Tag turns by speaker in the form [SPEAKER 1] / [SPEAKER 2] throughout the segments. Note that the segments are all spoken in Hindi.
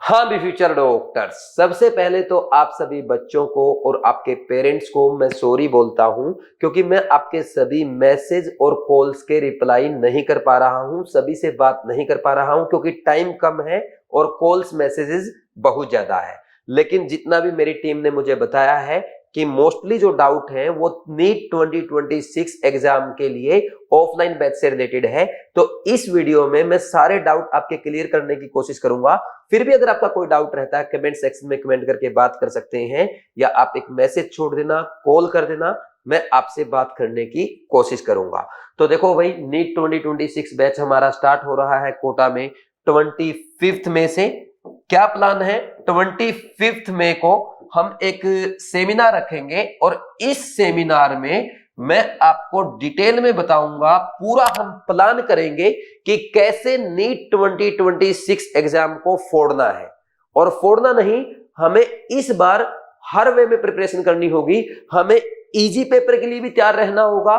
[SPEAKER 1] हाँ भी फ्यूचर डॉक्टर्स, सबसे पहले तो आप सभी बच्चों को और आपके पेरेंट्स को मैं सॉरी बोलता हूं, क्योंकि मैं आपके सभी मैसेज और कॉल्स के रिप्लाई नहीं कर पा रहा हूं, सभी से बात नहीं कर पा रहा हूं क्योंकि टाइम कम है और कॉल्स मैसेजेस बहुत ज्यादा है। लेकिन जितना भी मेरी टीम ने मुझे बताया है कि मोस्टली जो डाउट है वो नीट 2026 एग्जाम के लिए ऑफलाइन बैच से रिलेटेड है। तो इस वीडियो में मैं सारे डाउट आपके क्लियर करने की कोशिश करूंगा। फिर भी अगर आपका कोई डाउट रहता है कमेंट सेक्शन में कमेंट करके बात कर सकते हैं, या आप एक मैसेज छोड़ देना, कॉल कर देना, मैं आपसे बात करने की कोशिश करूंगा। तो देखो भाई, नीट 2026 बैच हमारा स्टार्ट हो रहा है कोटा में 25 मई से। क्या प्लान है? 25 मई को हम एक सेमिनार रखेंगे और इस सेमिनार में मैं आपको डिटेल में बताऊंगा, पूरा हम प्लान करेंगे कि कैसे नीट 2026 एग्जाम को फोड़ना है। और फोड़ना नहीं, हमें इस बार हर वे में प्रिपरेशन करनी होगी। हमें इजी पेपर के लिए भी तैयार रहना होगा,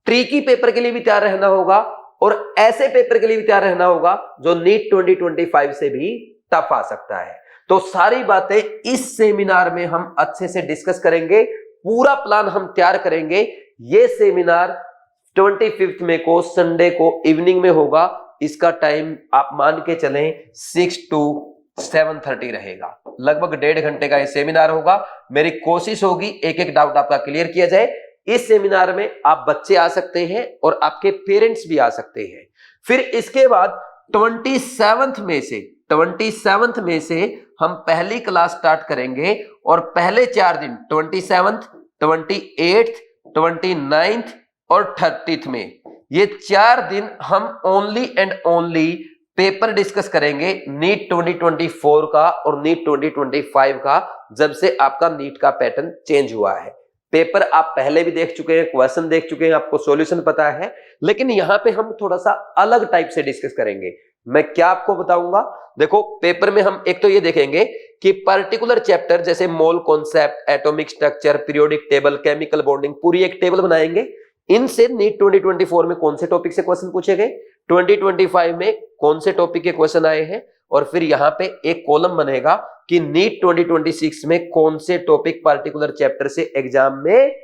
[SPEAKER 1] ट्रिकी पेपर के लिए भी तैयार रहना होगा, और ऐसे पेपर के लिए भी तैयार रहना होगा जो नीट 2025 से भी टफ आ सकता है। तो सारी बातें इस सेमिनार में हम अच्छे से डिस्कस करेंगे, पूरा प्लान हम तैयार करेंगे। ये सेमिनार 25 मई को संडे को इवनिंग में होगा। इसका टाइम आप मान के चलें 6 to 7:30 रहेगा। लगभग 1.5 घंटे का ये सेमिनार होगा। मेरी कोशिश होगी एक एक डाउट आपका क्लियर किया जाए। इस सेमिनार में आप बच्चे आ सकते हैं और आपके पेरेंट्स भी आ सकते हैं। फिर इसके बाद 27 मई से हम पहली क्लास स्टार्ट करेंगे और पहले 4 दिन 27, 28, 29 और 30 में, ये 4 दिन हम only and only paper discuss करेंगे नीट 2024 का और नीट 2025 का, जब से आपका नीट का पैटर्न चेंज हुआ है। पेपर आप पहले भी देख चुके हैं, क्वेश्चन देख चुके हैं, आपको सॉल्यूशन पता है, लेकिन यहां पे हम थोड़ा सा अलग टाइप से डिस्कस करेंगे। मैं क्या आपको बताऊंगा? देखो, पेपर में हम एक तो ये देखेंगे कि पर्टिकुलर चैप्टर जैसे mole concept, atomic structure, periodic table, chemical bonding, पूरी एक टेबल बनाएंगे। इनसे नीट 2024 में कौन से टॉपिक से क्वेश्चन पूछे गए, 2025 में कौन से टॉपिक के क्वेश्चन आए हैं, और फिर यहां पे एक कॉलम बनेगा कि नीट 2026 में कौन से टॉपिक पर्टिकुलर चैप्टर से एग्जाम में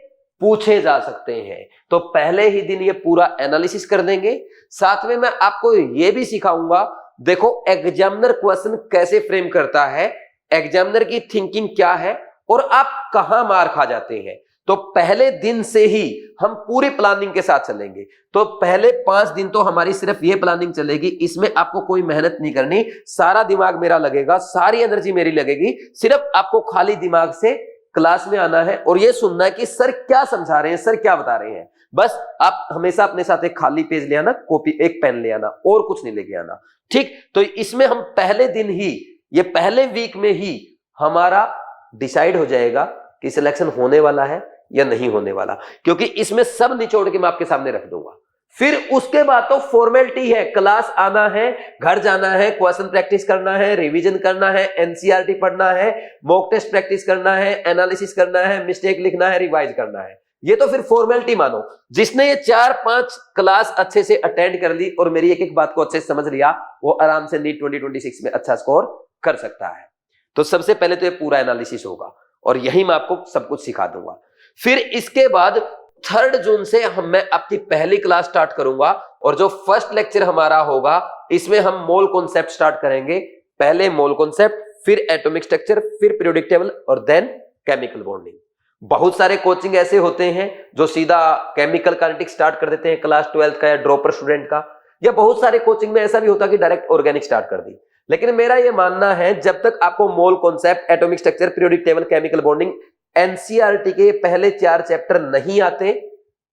[SPEAKER 1] पूछे जा सकते हैं। तो पहले ही दिन ये पूरा एनालिसिस कर देंगे। साथ में मैं आपको ये भी सिखाऊंगा, देखो एग्जामिनर क्वेश्चन कैसे फ्रेम करता है, एग्जामिनर की थिंकिंग क्या है और आप कहां मार खा जाते हैं। तो पहले दिन से ही हम पूरी प्लानिंग के साथ चलेंगे। तो पहले 5 दिन तो हमारी सिर्फ ये प्लानिंग चलेगी, इसमें आपको कोई मेहनत नहीं करनी, सारा दिमाग मेरा लगेगा, सारी एनर्जी मेरी लगेगी। सिर्फ आपको खाली दिमाग से क्लास में आना है और ये सुनना है कि सर क्या समझा रहे हैं, सर क्या बता रहे हैं। बस आप हमेशा अपने साथ एक खाली पेज ले आना, कॉपी, एक पेन ले आना, और कुछ नहीं लेके आना, ठीक। तो इसमें हम पहले दिन ही, ये पहले वीक में ही हमारा डिसाइड हो जाएगा कि सिलेक्शन होने वाला है या नहीं होने वाला, क्योंकि इसमें सब निचोड़ के मैं आपके सामने रख दूंगा। फिर उसके बाद तो फॉर्मेलिटी है, क्लास आना है, घर जाना है, क्वेश्चन प्रैक्टिस करना है, रिवीजन करना है, एनसीईआरटी पढ़ना है, मॉक टेस्ट प्रैक्टिस करना है, एनालिसिस करना है, मिस्टेक लिखना है, रिवाइज करना है। ये तो फिर फॉर्मेलिटी मानो। जिसने ये 4-5 क्लास अच्छे से अटेंड कर ली और मेरी एक एक बात को अच्छे से समझ लिया, वो आराम से नीट 2026 में अच्छा स्कोर कर सकता है। तो सबसे पहले तो ये पूरा एनालिसिस होगा और यही मैं आपको सब कुछ सिखा दूंगा। फिर इसके बाद 3 जून से मैं आपकी पहली क्लास स्टार्ट करूंगा और जो फर्स्ट लेक्चर हमारा होगा इसमें हम मोल कॉन्सेप्ट स्टार्ट करेंगे। पहले मोल कॉन्सेप्ट, फिर एटॉमिक स्ट्रक्चर, फिर पीरियोडिक टेबल और देन केमिकल बॉन्डिंग। बहुत सारे कोचिंग ऐसे होते हैं जो सीधा केमिकल काइनेटिक्स स्टार्ट कर देते हैं क्लास 12th का या ड्रॉपर स्टूडेंट का, या बहुत सारे कोचिंग में ऐसा भी होता है कि डायरेक्ट ऑर्गेनिक स्टार्ट कर दी। लेकिन मेरा यह मानना है जब तक आपको mole concept, atomic structure, periodic table, chemical bonding, NCERT के पहले 4 चैप्टर नहीं आते,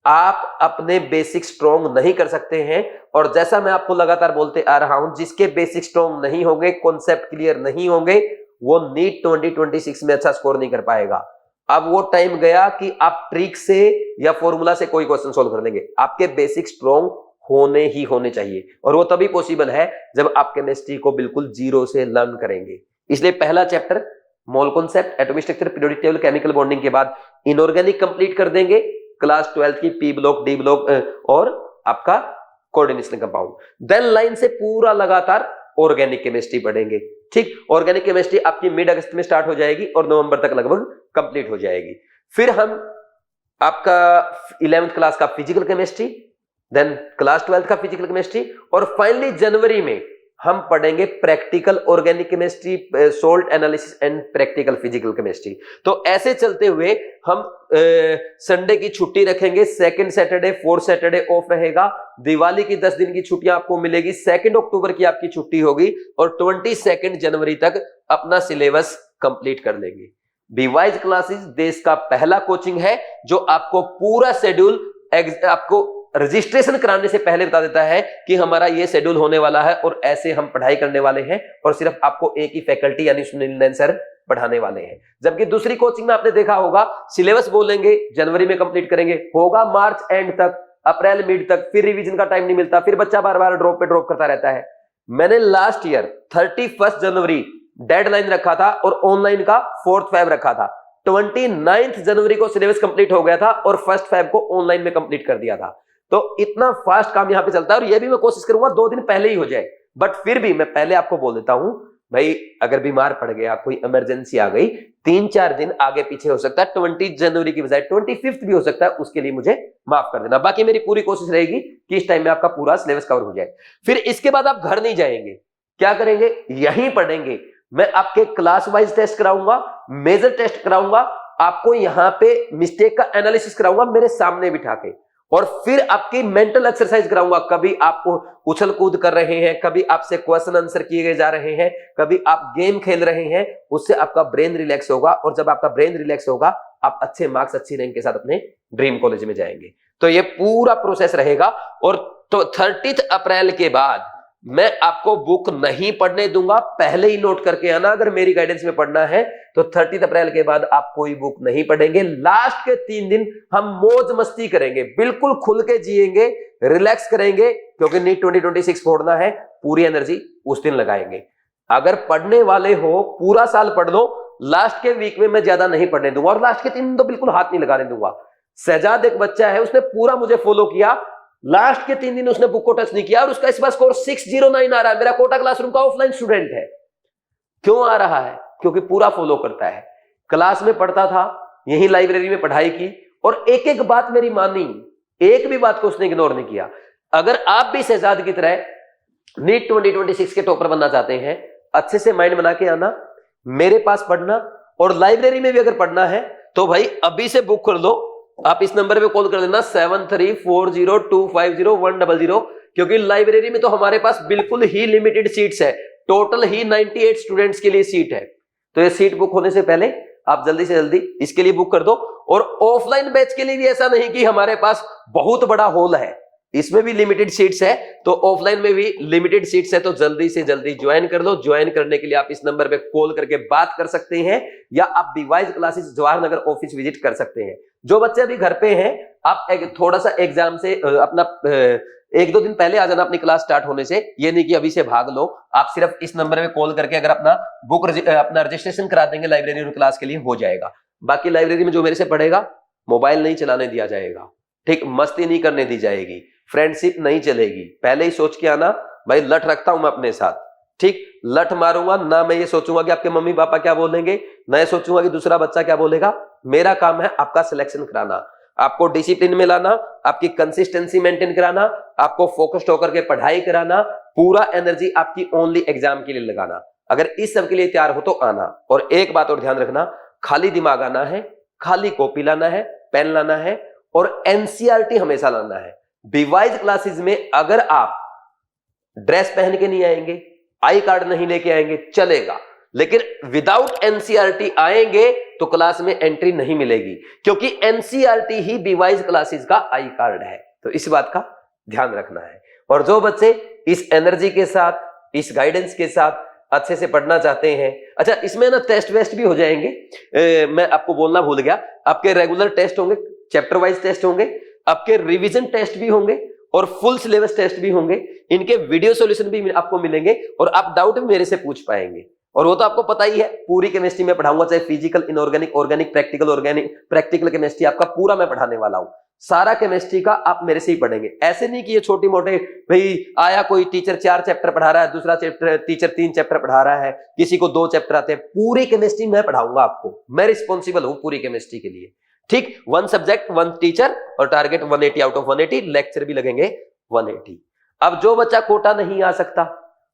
[SPEAKER 1] आप अपने बेसिक स्ट्रॉन्ग नहीं कर सकते हैं। और जैसा मैं आपको लगातार बोलते आ रहा हूं, जिसके बेसिक स्ट्रॉन्ग नहीं होंगे, कॉन्सेप्ट क्लियर नहीं होंगे, वो नीट 2026 में अच्छा स्कोर नहीं कर पाएगा। अब वो टाइम गया कि आप ट्रिक से या फॉर्मूला से कोई क्वेश्चन सोल्व कर लेंगे। आपके बेसिक स्ट्रॉन्ग होने ही होने चाहिए, और वो तभी पॉसिबल है जब आप केमिस्ट्री को बिल्कुल जीरो से लर्न करेंगे। इसलिए पहला chapter mole concept, atomic structure, periodic table, chemical bonding के बाद इनऑर्गेनिक कंप्लीट कर देंगे, क्लास 12th की पी ब्लॉक, डी ब्लॉक और आपका कोऑर्डिनेशन कंपाउंड। देन लाइन से पूरा लगातार ऑर्गेनिक केमिस्ट्री पढ़ेंगे। ठीक, ऑर्गेनिक केमिस्ट्री आपकी मिड अगस्त में स्टार्ट हो जाएगी और नवंबर तक लगभग कंप्लीट हो जाएगी। फिर हम आपका 11th क्लास का physical chemistry, then class 12th का फिजिकल केमिस्ट्री, और फाइनली जनवरी में हम पढ़ेंगे practical organic chemistry, salt analysis and practical physical chemistry. तो ऐसे चलते हुए हम संडे की छुट्टी रखेंगे, second Saturday, fourth Saturday of रहेगा, दिवाली की 10 दिन की छुट्टियां आपको मिलेगी, 2 अक्टूबर की आपकी छुट्टी होगी और 22 जनवरी तक अपना सिलेबस कंप्लीट कर लेंगे। बीवाइज क्लासेस देश का पहला कोचिंग है जो आपको पूरा शेड्यूल आपको रजिस्ट्रेशन कराने से पहले बता देता है कि हमारा ये शेड्यूल होने वाला है और ऐसे हम पढ़ाई करने वाले हैं, और सिर्फ आपको एक ही फैकल्टी यानी सुनील नैन सर पढ़ाने वाले हैं। जबकि दूसरी कोचिंग में आपने देखा होगा सिलेबस बोलेंगे जनवरी में कंप्लीट करेंगे, होगा मार्च एंड तक, अप्रैल मिड तक, फिर रिवीजन का टाइम नहीं मिलता, फिर बच्चा बार बार ड्रॉप पे ड्रॉप करता रहता है। मैंने लास्ट ईयर 31 जनवरी डेडलाइन रखा था और ऑनलाइन का 4 फेब रखा था। 29 जनवरी को सिलेबस कंप्लीट हो गया था और 1 फेब को ऑनलाइन में कंप्लीट कर दिया था। तो इतना फास्ट काम यहां पे चलता है, और ये भी मैं कोशिश करूंगा 2 दिन पहले ही हो जाए, बट फिर भी मैं पहले आपको बोल देता हूं भाई, अगर बीमार पड़ गया, कोई इमरजेंसी आ गई, 3-4 दिन आगे पीछे हो सकता है, 20 जनवरी की बजाय 25 भी हो सकता है, उसके लिए मुझे माफ कर देना। बाकी मेरी पूरी कोशिश रहेगी कि इस टाइम में आपका पूरा सिलेबस कवर हो जाए। फिर इसके बाद आप घर नहीं जाएंगे, क्या करेंगे, यहीं पढ़ेंगे। मैं आपके क्लास वाइज टेस्ट कराऊंगा, मेजर टेस्ट कराऊंगा, आपको यहां पे मिस्टेक का एनालिसिस कराऊंगा मेरे सामने बिठा के, और फिर आपकी मेंटल एक्सरसाइज कराऊंगा। कभी आपको उछल कूद कर रहे हैं, कभी आपसे क्वेश्चन आंसर किए जा रहे हैं, कभी आप गेम खेल रहे हैं, उससे आपका ब्रेन रिलैक्स होगा, और जब आपका ब्रेन रिलैक्स होगा आप अच्छे मार्क्स, अच्छी रैंक के साथ अपने ड्रीम कॉलेज में जाएंगे। तो ये पूरा प्रोसेस रहेगा। और तो 30 अप्रैल के बाद मैं आपको बुक नहीं पढ़ने दूंगा, पहले ही नोट करके आना। अगर मेरी गाइडेंस में पढ़ना है तो 30 अप्रैल के बाद आप कोई बुक नहीं पढ़ेंगे। लास्ट के 3 दिन हम मौज मस्ती करेंगे, बिल्कुल खुल के जिएंगे, रिलैक्स करेंगे, क्योंकि नीट 2026 फोड़ना है, पूरी एनर्जी उस दिन लगाएंगे। अगर पढ़ने वाले हो पूरा साल पढ़ लो, लास्ट के वीक में मैं ज्यादा नहीं पढ़ने दूंगा, और लास्ट के 3 दिन तो बिल्कुल हाथ नहीं लगाने दूंगा। शहजाद एक बच्चा है, उसने पूरा मुझे फॉलो किया, लास्ट के 3 दिन उसने बुक को टच नहीं किया, और उसका इस बार स्कोर 609 आ रहा है। मेरा कोटा क्लासरूम का ऑफलाइन स्टूडेंट है। क्यों आ रहा है? क्योंकि पूरा फॉलो करता है। क्लास में पढ़ता था, यही लाइब्रेरी में पढ़ाई की, और एक एक बात मेरी मानी, एक भी बात को उसने इग्नोर नहीं किया। अगर आप भी शहजाद की तरह नीट 2026 के टॉपर बनना चाहते हैं, अच्छे से माइंड बना के आना, मेरे पास पढ़ना, और लाइब्रेरी में भी अगर पढ़ना है तो भाई अभी से बुक कर दो। आप इस नंबर पे कॉल कर देना 7340250100, क्योंकि लाइब्रेरी में तो हमारे पास बिल्कुल ही लिमिटेड सीट्स है, टोटल ही 98 स्टूडेंट्स के लिए सीट है। तो ये सीट बुक होने से पहले आप जल्दी से जल्दी इसके लिए बुक कर दो। और ऑफलाइन बैच के लिए भी ऐसा नहीं कि हमारे पास बहुत बड़ा हॉल है, इसमें भी लिमिटेड सीट्स है, तो ऑफलाइन में भी लिमिटेड सीट्स है, तो जल्दी से जल्दी ज्वाइन कर लो। ज्वाइन करने के लिए आप इस नंबर पे कॉल करके बात कर सकते हैं, या आप बीवाइज classes Jawahar Nagar office visit कर सकते हैं। जो बच्चे अभी घर पे हैं, आप थोड़ा सा एग्जाम से अपना 1-2 दिन पहले आ जाना अपनी क्लास स्टार्ट होने से, ये नहीं कि अभी से भाग लो। आप सिर्फ इस नंबर पे कॉल करके अगर अपना अपना रजिस्ट्रेशन करा देंगे लाइब्रेरी और क्लास के लिए, हो जाएगा। बाकी लाइब्रेरी में जो मेरे से पढ़ेगा, मोबाइल नहीं चलाने दिया जाएगा, ठीक, मस्ती नहीं करने दी जाएगी, फ्रेंडशिप नहीं चलेगी। पहले ही सोच के आना, भाई लठ रखता हूं मैं अपने साथ, ठीक, लठ मारूंगा ना, मैं ये सोचूंगा कि आपके मम्मी पापा क्या बोलेंगे, ना ये सोचूंगा कि दूसरा बच्चा क्या बोलेगा। मेरा काम है आपका सिलेक्शन कराना, आपको डिसिप्लिन में लाना, आपकी कंसिस्टेंसी मेंटेन कराना, आपको फोकस्ड होकर के पढ़ाई कराना, पूरा एनर्जी आपकी ओनली एग्जाम के लिए लगाना। अगर इस सब के लिए तैयार हो तो आना। और एक बात और ध्यान रखना, खाली दिमाग आना है, खाली कॉपी लाना है, पेन लाना है, और एनसीईआरटी हमेशा लाना है। बीवाइज क्लासेस में अगर आप ड्रेस पहन के नहीं आएंगे, आई कार्ड नहीं लेके आएंगे, चलेगा, लेकिन विदाउट एनसीईआरटी आएंगे तो क्लास में एंट्री नहीं मिलेगी, क्योंकि एनसीईआरटी ही बीवाइज क्लासेस का आई कार्ड है। तो इस बात का ध्यान रखना है। और जो बच्चे इस एनर्जी के साथ, इस गाइडेंस के साथ अच्छे से पढ़ना चाहते हैं, अच्छा इसमें ना टेस्ट वेस्ट भी हो जाएंगे, मैं आपको बोलना भूल गया, आपके रेगुलर टेस्ट होंगे, चैप्टर वाइज टेस्ट होंगे, आपके रिवीजन टेस्ट भी होंगे, और फुल सिलेबस टेस्ट भी होंगे। इनके वीडियो सॉल्यूशन भी आपको मिलेंगे, और आप डाउट भी मेरे से पूछ पाएंगे। और वो तो आपको पता ही है, पूरी केमिस्ट्री में पढ़ाऊंगा, चाहे physical, inorganic, organic, practical chemistry, आपका पूरा मैं पढ़ाने वाला हूं। सारा केमिस्ट्री का आप मेरे से ही पढ़ेंगे। ऐसे नहीं कि ये छोटी मोटे भाई आया कोई टीचर 4 चैप्टर पढ़ा रहा है, दूसरा टीचर 3 चैप्टर पढ़ा रहा है, किसी को 2 चैप्टर आते हैं। पूरी केमिस्ट्री मैं पढ़ाऊंगा आपको, मैं रिस्पॉन्सिबल हूं पूरी केमिस्ट्री के लिए। ठीक, 1 सब्जेक्ट 1 टीचर और टारगेट 180 आउट ऑफ 180, लेक्चर भी लगेंगे 180। अब जो बच्चा कोटा नहीं आ सकता,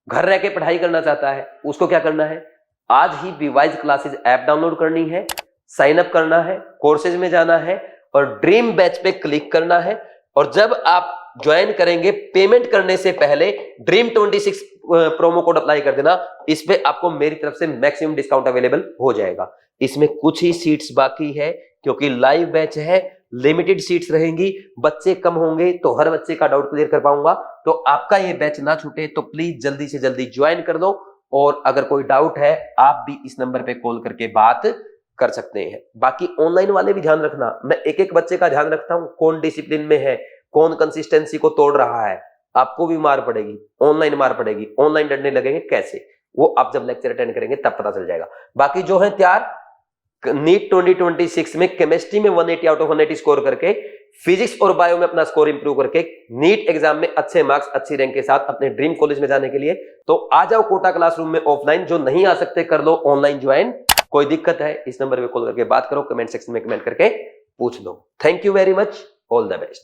[SPEAKER 1] घर रह के पढ़ाई करना चाहता है, उसको क्या करना है? आज ही बीवाइज क्लासेस ऐप डाउनलोड करनी है, साइन अप करना है, कोर्सेज में जाना है और ड्रीम बैच पे क्लिक करना है। और जब आप ज्वाइन करेंगे, पेमेंट करने से पहले ड्रीम 26 प्रोमो कोड अप्लाई कर देना। इस पे आपको मेरी तरफ से मैक्सिमम डिस्काउंट अवेलेबल हो जाएगा। इसमें कुछ ही सीट्स बाकी है क्योंकि लाइव बैच है, लिमिटेड सीट्स रहेंगी, बच्चे कम होंगे तो हर बच्चे का डाउट क्लियर कर पाऊंगा। तो आपका ये बैच ना छूटे तो प्लीज जल्दी से जल्दी ज्वाइन कर दो। और अगर कोई डाउट है आप भी इस नंबर पे कॉल करके बात कर सकते हैं। बाकी ऑनलाइन वाले भी ध्यान रखना, मैं एक एक बच्चे का ध्यान रखता हूं, कौन डिसिप्लिन में है, कौन कंसिस्टेंसी को तोड़ रहा है। आपको भी मार पड़ेगी, ऑनलाइन मार पड़ेगी, ऑनलाइन डरने लगेंगे कैसे, वो आप जब लेक्चर अटेंड करेंगे तब पता चल जाएगा। बाकी जो है तैयार, नीट 2026 में केमिस्ट्री में 180 आउट ऑफ 180 स्कोर करके, फिजिक्स और बायो में अपना स्कोर इंप्रूव करके नीट एग्जाम में अच्छे मार्क्स अच्छी रैंक के साथ अपने ड्रीम कॉलेज में जाने के लिए तो आ जाओ कोटा क्लासरूम में ऑफलाइन। जो नहीं आ सकते कर लो ऑनलाइन ज्वाइन। कोई दिक्कत है इस नंबर पे कॉल करके बात करो, कमेंट सेक्शन में कमेंट करके पूछ लो। Thank you very much, all the best.